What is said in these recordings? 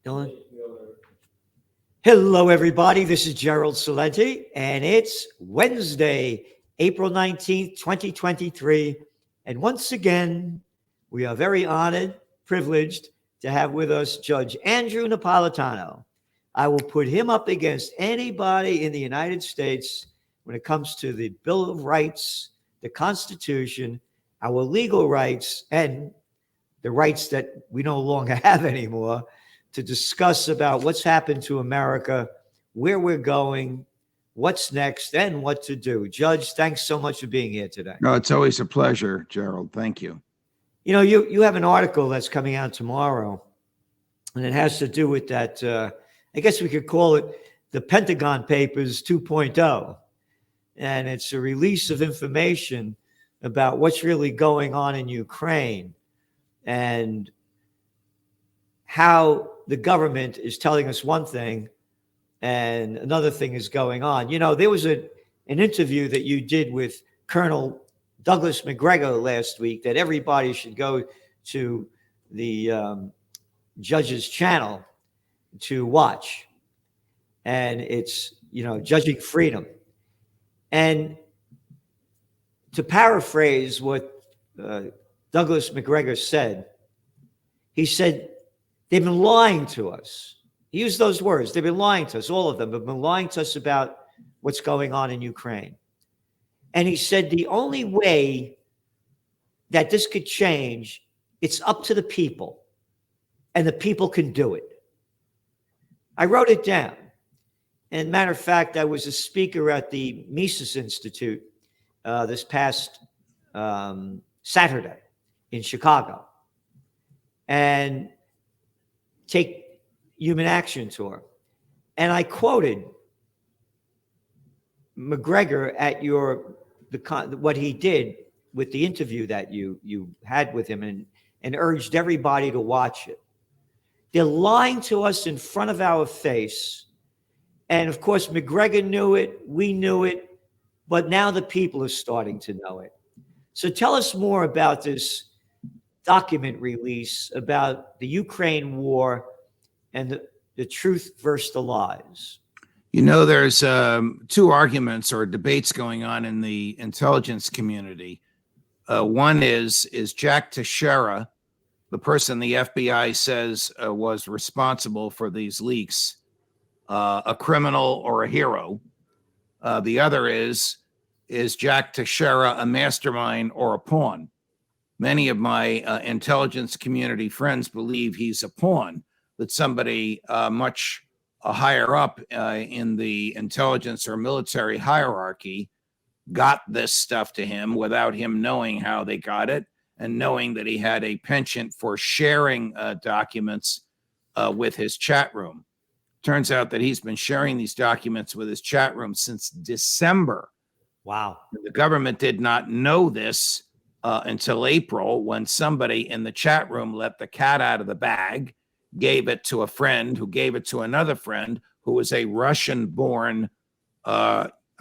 Dylan? Hello, everybody. This is Gerald Salenti, and it's Wednesday, April 19th, 2023. And once again, we are very honored, privileged to have with us Judge Andrew Napolitano. I will put him up against anybody in the United States when it comes to the Bill of Rights, the Constitution, our legal rights, and the rights that we no longer have anymore, to discuss about what's happened to America, where we're going, what's next, and what to do. Judge, thanks so much for being here today. No, it's always a pleasure, Gerald. Thank you. You know, you have an article that's coming out tomorrow, and it has to do with that, I guess we could call it the Pentagon Papers 2.0. And it's a release of information about what's really going on in Ukraine and how the government is telling us one thing and another thing is going on. You know, there was an interview that you did with Colonel Douglas McGregor last week that everybody should go to the judge's channel to watch. And it's, you know, Judging Freedom. And to paraphrase what Douglas McGregor said, he said, they've been lying to us. He used those words. They've been lying to us. All of them have been lying to us about what's going on in Ukraine. And he said the only way that this could change, it's up to the people. And the people can do it. I wrote it down. And matter of fact, I was a speaker at the Mises Institute this past Saturday in Chicago. And Take Human Action Tour. And I quoted McGregor at what he did with the interview that you had with him and urged everybody to watch it. They're lying to us in front of our face. And of course, McGregor knew it, we knew it, but now the people are starting to know it. So tell us more about this document release about the Ukraine war and the truth versus the lies. You know, there's two arguments or debates going on in the intelligence community. One is Jack Teixeira, the person the FBI says was responsible for these leaks, a criminal or a hero? The other is Jack Teixeira a mastermind or a pawn? Many of my intelligence community friends believe he's a pawn, that somebody much higher up in the intelligence or military hierarchy got this stuff to him without him knowing how they got it and knowing that he had a penchant for sharing documents with his chat room. Turns out that he's been sharing these documents with his chat room since December. Wow. The government did not know this until April, when somebody in the chat room let the cat out of the bag, gave it to a friend who gave it to another friend who was a Russian-born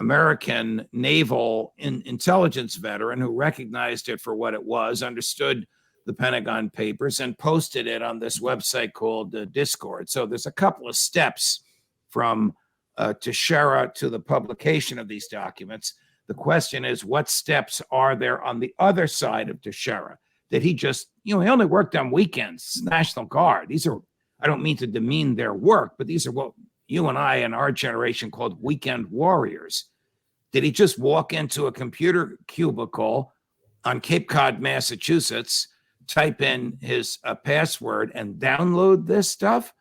American naval intelligence veteran who recognized it for what it was, understood the Pentagon Papers, and posted it on this website called Discord. So there's a couple of steps from Teixeira to the publication of these documents. The question is, what steps are there on the other side of Teixeira? Did he just, he only worked on weekends, National Guard. These are, I don't mean to demean their work, but these are what you and I and our generation called weekend warriors. Did he just walk into a computer cubicle on Cape Cod, Massachusetts, type in his password and download this stuff?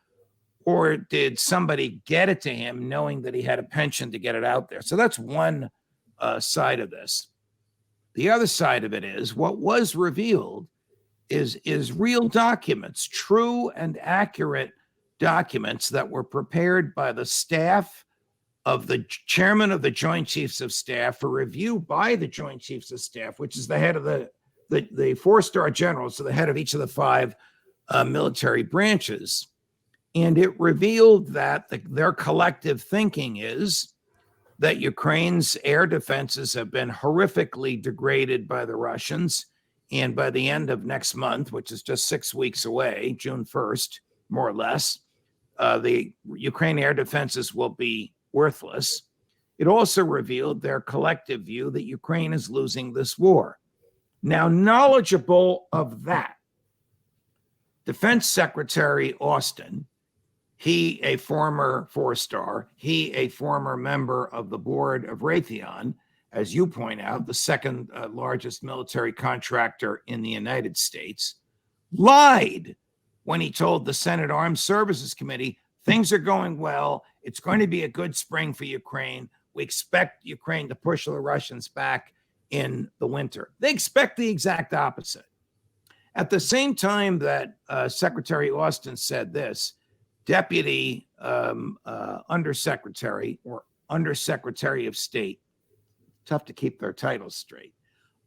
Or did somebody get it to him knowing that he had a penchant to get it out there? So that's one side of this. The other side of it is what was revealed is real documents, true and accurate documents that were prepared by the staff of the chairman of the Joint Chiefs of Staff for review by the Joint Chiefs of Staff, which is the head of the four-star generals, so the head of each of the five military branches. And it revealed that their collective thinking is that Ukraine's air defenses have been horrifically degraded by the Russians. And by the end of next month, which is just 6 weeks away, June 1st, more or less, the Ukraine air defenses will be worthless. It also revealed their collective view that Ukraine is losing this war. Now, knowledgeable of that, Defense Secretary Austin, he a former four-star, he a former member of the board of Raytheon, as you point out, the second largest military contractor in the United States, lied when he told the Senate Armed Services Committee, things are going well. It's going to be a good spring for Ukraine. We expect Ukraine to push the Russians back in the winter. They expect the exact opposite. At the same time that Secretary Austin said this, Deputy Undersecretary or Undersecretary of State, tough to keep their titles straight,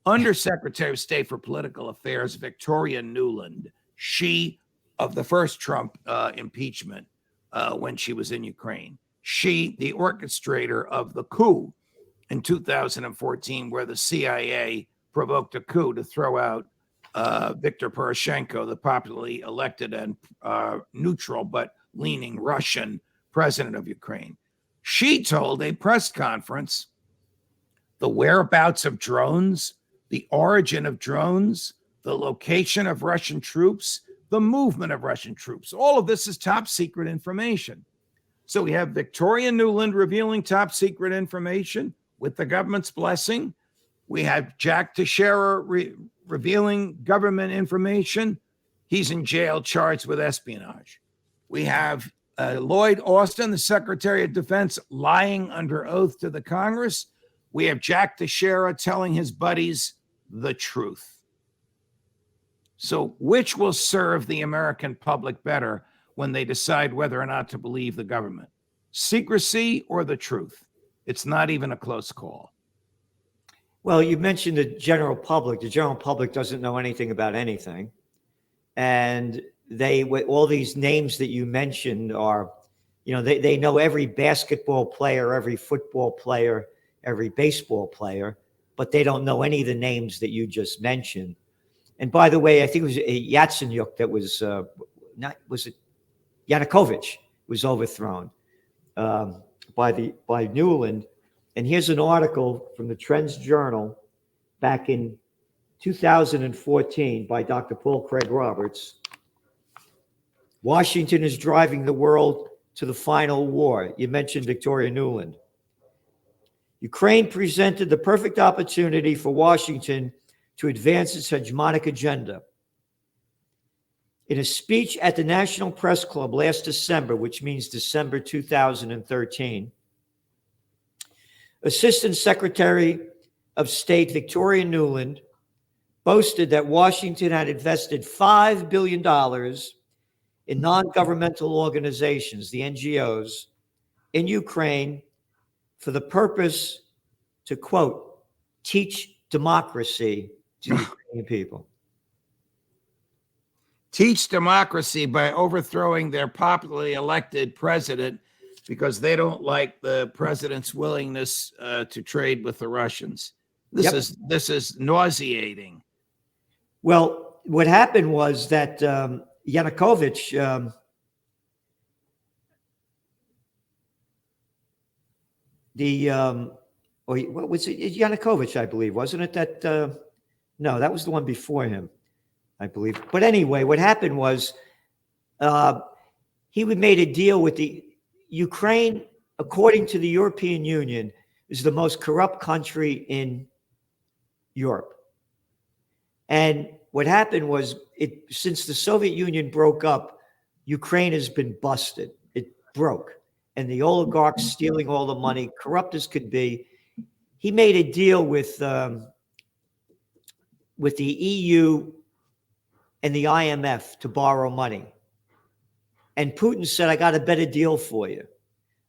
Undersecretary of State for Political Affairs, Victoria Nuland, she of the first Trump impeachment when she was in Ukraine. She, the orchestrator of the coup in 2014, where the CIA provoked a coup to throw out Viktor Poroshenko, the popularly elected and neutral but leaning Russian president of Ukraine. She told a press conference the whereabouts of drones, the origin of drones, the location of Russian troops, the movement of Russian troops. All of this is top secret information. So we have Victoria Nuland revealing top secret information with the government's blessing. We have Jack Teixeira revealing government information. He's in jail charged with espionage. We have Lloyd Austin, the Secretary of Defense, lying under oath to the Congress. We have Jack Teixeira telling his buddies the truth. So which will serve the American public better when they decide whether or not to believe the government? Secrecy or the truth? It's not even a close call. Well, you mentioned the general public. The general public doesn't know anything about anything. And all these names that you mentioned are, they know every basketball player, every football player, every baseball player, but they don't know any of the names that you just mentioned. And by the way, I think it was Yatsenyuk that was, Yanukovych was overthrown by Nuland. And here's an article from the Trends Journal back in 2014 by Dr. Paul Craig Roberts. Washington is driving the world to the final war. You mentioned Victoria Nuland. Ukraine presented the perfect opportunity for Washington to advance its hegemonic agenda. In a speech at the National Press Club last December, which means December 2013, Assistant Secretary of State Victoria Nuland boasted that Washington had invested $5 billion in non-governmental organizations, the NGOs, in Ukraine for the purpose to, quote, teach democracy to the Ukrainian people. Teach democracy by overthrowing their popularly elected president because they don't like the president's willingness to trade with the Russians. This is nauseating. Well, what happened was that Yanukovych what was it? Yanukovych, I believe, wasn't it? That no, that was the one before him, I believe. But anyway, what happened was he made a deal with the Ukraine, according to the European Union, is the most corrupt country in Europe. And what happened was, since the Soviet Union broke up, Ukraine has been busted. It broke. And the oligarchs stealing all the money, corrupt as could be. He made a deal with the EU and the IMF to borrow money. And Putin said, I got a better deal for you.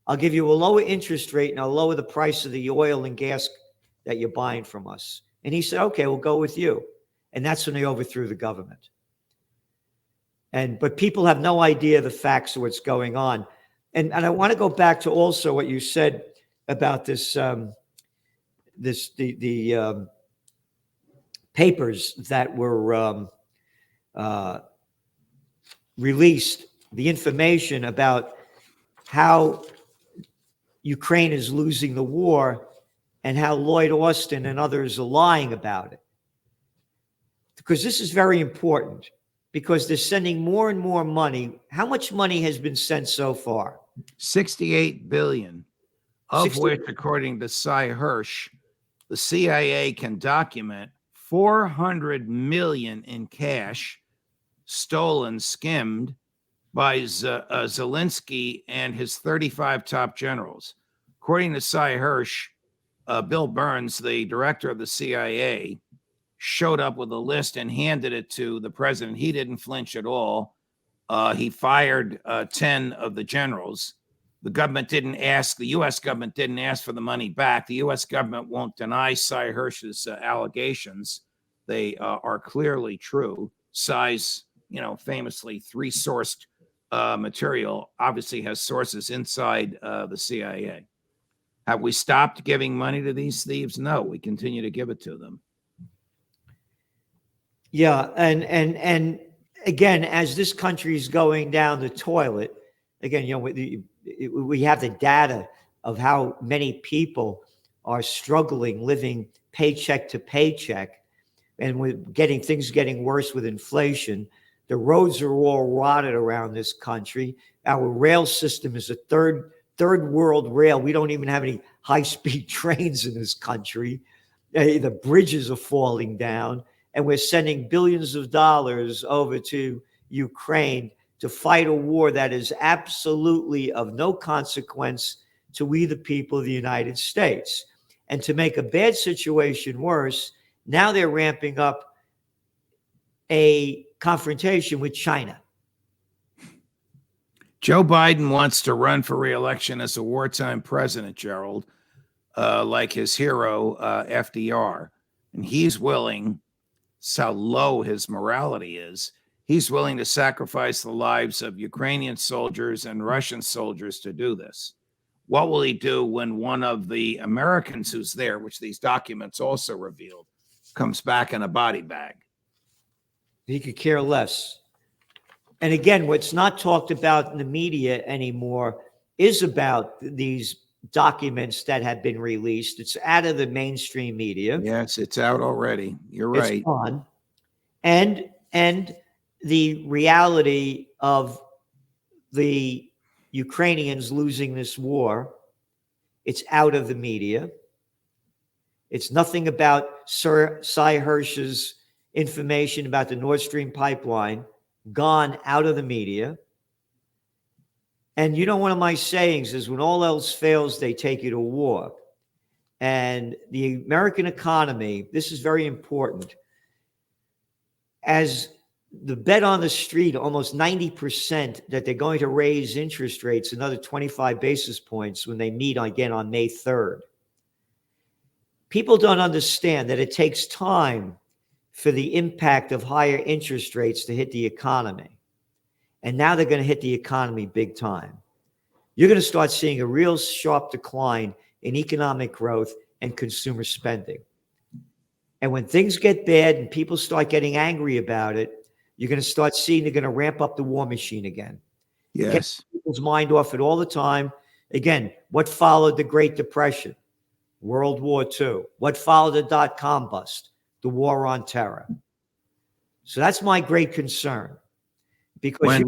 I'll give you a lower interest rate and I'll lower the price of the oil and gas that you're buying from us. And he said, okay, we'll go with you. And that's when they overthrew the government. But people have no idea the facts of what's going on. And I want to go back to also what you said about this, the papers that were released the information about how Ukraine is losing the war and how Lloyd Austin and others are lying about it. Because this is very important, because they're sending more and more money. How much money has been sent so far? 68 billion, of 60 which, according to Cy Hirsch, the CIA can document 400 million in cash stolen, skimmed by Zelensky and his 35 top generals. According to Cy Hirsch, Bill Burns, the director of the CIA, showed up with a list and handed it to the president. He didn't flinch at all. He fired 10 of the generals. The U.S. government didn't ask for the money back. The U.S. government won't deny Cy Hirsch's allegations. They are clearly true. Cy's, famously three-sourced material obviously has sources inside the CIA. Have we stopped giving money to these thieves? No, we continue to give it to them. Yeah, and again, as this country is going down the toilet, again, we have the data of how many people are struggling, living paycheck to paycheck, and with things getting worse with inflation. The roads are all rotted around this country. Our rail system is a third world rail. We don't even have any high-speed trains in this country. The bridges are falling down, and we're sending billions of dollars over to Ukraine to fight a war that is absolutely of no consequence to we, the people of the United States. And to make a bad situation worse, now they're ramping up a confrontation with China. Joe Biden wants to run for re-election as a wartime president, Gerald, like his hero, FDR. And he's willing, that's how low his morality is, he's willing to sacrifice the lives of Ukrainian soldiers and Russian soldiers to do this. What will he do when one of the Americans who's there, which these documents also revealed, comes back in a body bag? He could care less. And again, what's not talked about in the media anymore is about these documents that have been released. It's out of the mainstream media. Yes, it's out already. You're right. It's gone. And the reality of the Ukrainians losing this war, it's out of the media. It's nothing about Sir Cy Hirsch's information about the Nord Stream pipeline, gone out of the media. And one of my sayings is, when all else fails, they take you to war. And the American economy, this is very important. As the bet on the street, almost 90% that they're going to raise interest rates another 25 basis points when they meet again on May 3rd. People don't understand that it takes time for the impact of higher interest rates to hit the economy. And now they're going to hit the economy big time. You're going to start seeing a real sharp decline in economic growth and consumer spending. And when things get bad and people start getting angry about it, you're going to start seeing they're going to ramp up the war machine again. Yes. Get people's mind off it all the time. Again, what followed the Great Depression? World War II. What followed the dot-com bust? The war on terror. So that's my great concern. Because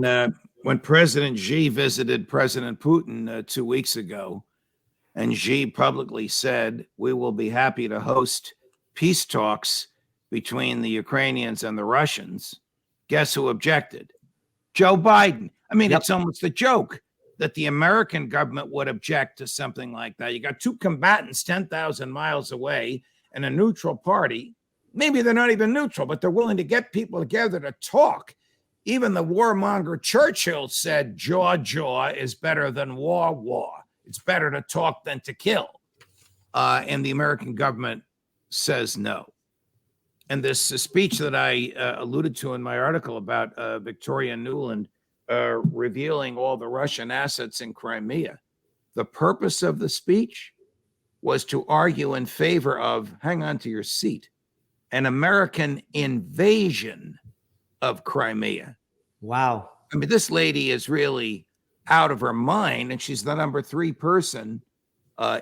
when President Xi visited President Putin 2 weeks ago, and Xi publicly said, we will be happy to host peace talks between the Ukrainians and the Russians, guess who objected? Joe Biden. I mean, It's almost a joke that the American government would object to something like that. You got two combatants 10,000 miles away and a neutral party. Maybe they're not even neutral, but they're willing to get people together to talk. Even the warmonger Churchill said jaw is better than war. It's better to talk than to kill. And the American government says no. And this speech that I alluded to in my article about Victoria Nuland revealing all the Russian assets in Crimea, the purpose of the speech was to argue in favor of, hang on to your seat, an American invasion of Crimea. Wow. I mean, this lady is really out of her mind, and she's the number 3 person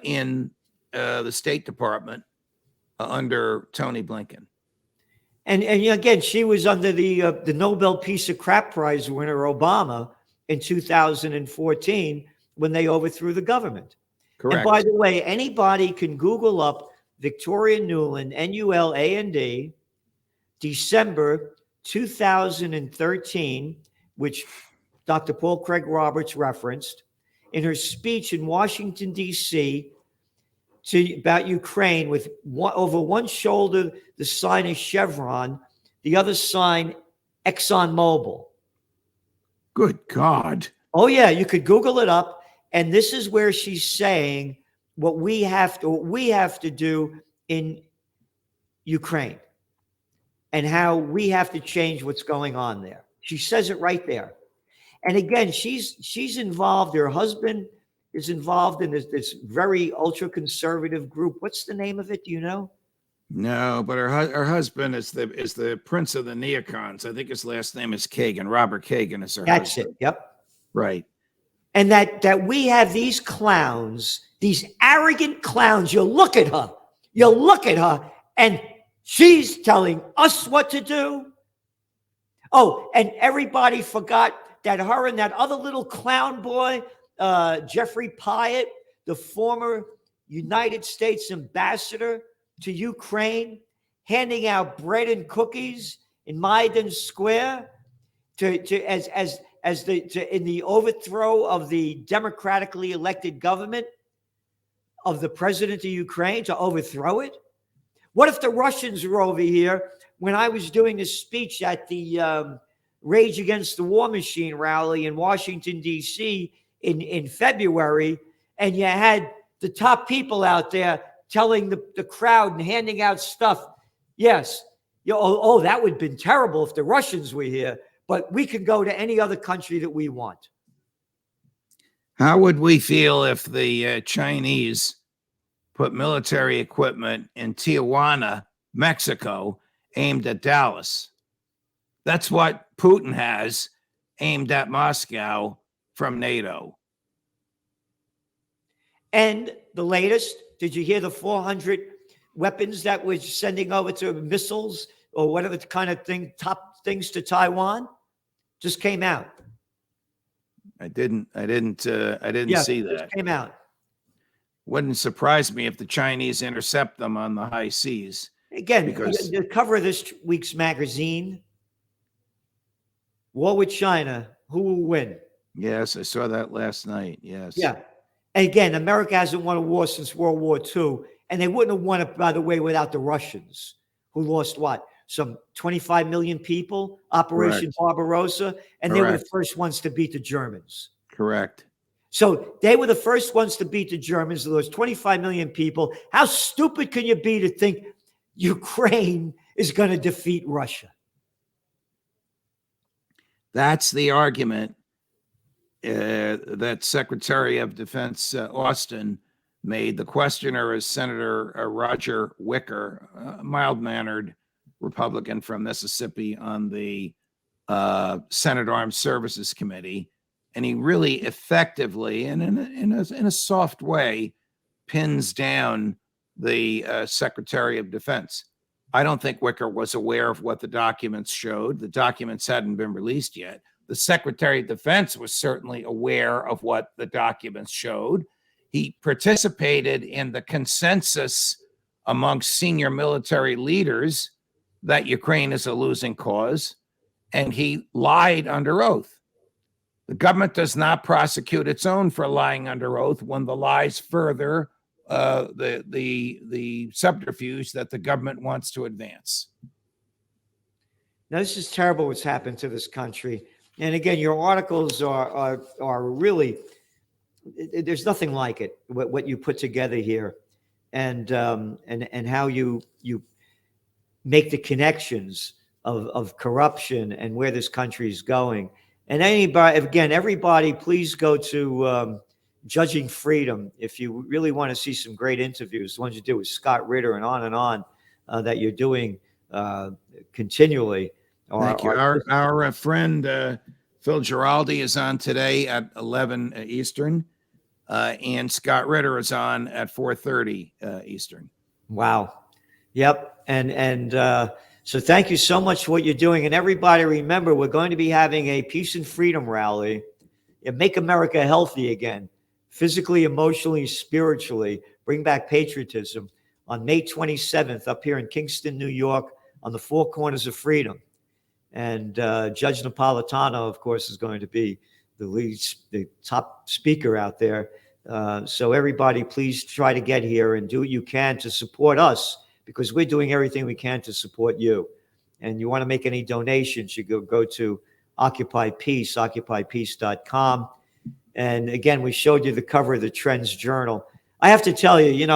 in the State Department under Tony Blinken. And again, she was under the Nobel Peace of Crap Prize winner Obama in 2014 when they overthrew the government. Correct. And by the way, anybody can Google up Victoria Nuland, Nuland, December 2013, which Dr. Paul Craig Roberts referenced in her speech in Washington, D.C. About Ukraine, with over one shoulder, the sign is Chevron, the other sign, ExxonMobil. Good God. Oh, yeah, you could Google it up. And this is where she's saying what we have to do in Ukraine and how we have to change what's going on there. She says it right there. And again, she's involved. Her husband is involved in this very ultra conservative group. What's the name of it? Do you know? No, but her husband is the prince of the neocons. I think his last name is Kagan. Robert Kagan is her husband. That's it. Yep. Right. And that we have these clowns, these arrogant clowns. You look at her, and she's telling us what to do. Oh, and everybody forgot that her and that other little clown boy, Jeffrey Pyatt, the former United States ambassador to Ukraine, handing out bread and cookies in Maidan Square in the overthrow of the democratically elected government of the president of Ukraine, to overthrow it. What if the Russians were over here when I was doing a speech at the Rage Against the War Machine rally in Washington, D.C. in February, and you had the top people out there telling the crowd and handing out stuff? Yes. That would have been terrible if the Russians were here, but we can go to any other country that we want. How would we feel if the Chinese put military equipment in Tijuana, Mexico, aimed at Dallas? That's what Putin has aimed at Moscow from NATO. And the latest, did you hear the 400 weapons that we're sending over to missiles or whatever kind of thing, top things to Taiwan? Just came out. I didn't see that. Just came out. Wouldn't surprise me if the Chinese intercept them on the high seas. Again, the cover of this week's magazine, War with China, who will win? Yes, I saw that last night. Yes. Yeah. And again, America hasn't won a war since World War II. And they wouldn't have won it, by the way, without the Russians, who lost what? Some 25 million people, Operation Barbarossa. And they were the first ones to beat the Germans. Correct. So they were the first ones to beat the Germans. There was 25 million people. How stupid can you be to think Ukraine is going to defeat Russia? That's the argument that Secretary of Defense Austin made. The questioner is Senator Roger Wicker, a mild-mannered Republican from Mississippi on the Senate Armed Services Committee. And he really effectively and in a soft way pins down the Secretary of Defense. I don't think Wicker was aware of what the documents showed. The documents hadn't been released yet. The Secretary of Defense was certainly aware of what the documents showed. He participated in the consensus amongst senior military leaders that Ukraine is a losing cause, and he lied under oath. The government does not prosecute its own for lying under oath when the lies further the subterfuge that the government wants to advance. Now, this is terrible what's happened to this country. And again, your articles are really, there's nothing like it, what you put together here, and how you make the connections of corruption and where this country is going. And everybody, please go to Judging Freedom if you really want to see some great interviews. The ones you do with Scott Ritter and on that you're doing continually. Thank you. Our friend Phil Giraldi is on today at 11 Eastern, and Scott Ritter is on at 4:30 Eastern. Wow. Yep. So thank you so much for what you're doing. And everybody, remember, we're going to be having a peace and freedom rally. Make America healthy again, physically, emotionally, spiritually. Bring back patriotism on May 27th up here in Kingston, New York, on the Four Corners of Freedom. And Judge Napolitano, of course, is going to be the top speaker out there. So everybody, please try to get here and do what you can to support us, because we're doing everything we can to support you. And you want to make any donations, you go to Occupy Peace, occupypeace.com. And again, we showed you the cover of the Trends Journal. I have to tell you,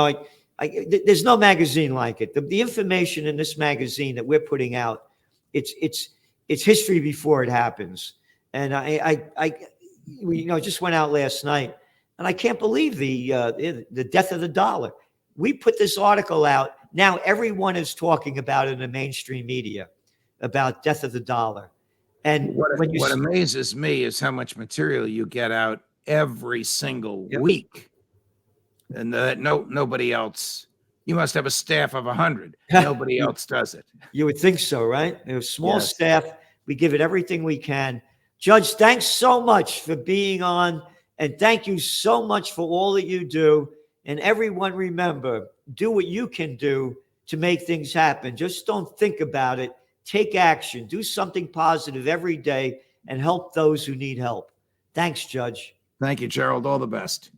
there's no magazine like it. The information in this magazine that we're putting out, it's history before it happens. And we just went out last night, and I can't believe the death of the dollar. We put this article out. Now everyone is talking about it in the mainstream media about death of the dollar. And what amazes me is how much material you get out every single week, and nobody else. You must have a staff of 100. Nobody else does it. You would think so, right? A small staff. We give it everything we can. Judge, thanks so much for being on, and thank you so much for all that you do. And everyone, remember, do what you can do to make things happen. Just don't think about it. Take action. Do something positive every day and help those who need help. Thanks, Judge. Thank you, Gerald. All the best.